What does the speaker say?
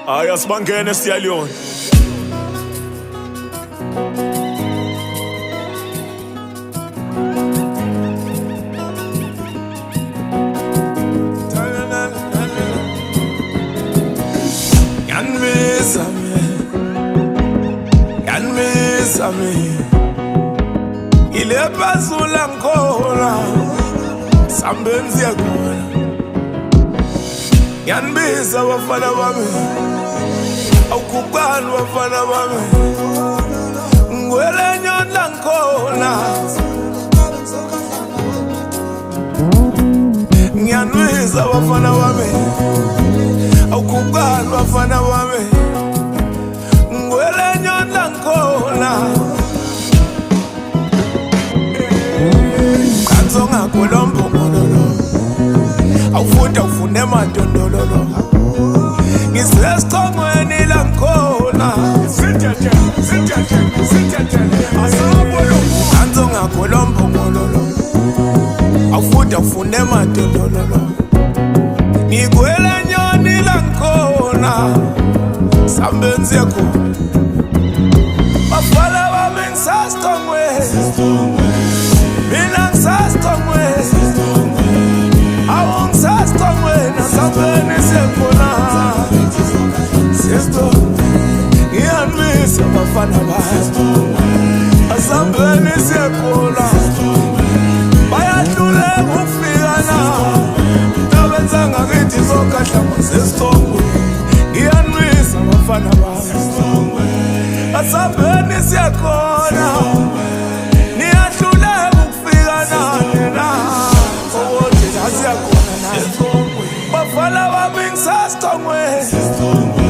Ay, asibangene siyaliyona. Yanmisa me ile basula ngona sambenzi yakona yanbiza bafana bami awukubani bafana bami ngwele nyonla ngona yanbiza bafana bami awukubani bafana bami ngwele nyonla ngona kanzonga kolombo mololo awufunda ufune mandondololo ngisesicongweni la ngkhona sithathe asabolo kanzonga kolombo mololo awufunda ufune mandondololo ngigwele nyoni la ngkhona sambenzi yakho bafala bami ngisasicongweni mina ngisasicongweni awu ngisasicongweni asambeni siyakhona sisto ngiyanmisa bafana bami asambeni siyakhona bayahluleka ukufika na tabenza ngakithi zokahlama sesicongweni ngiyanmisa bafana bami asambeni siyakhona bafala bami ngisasicongweni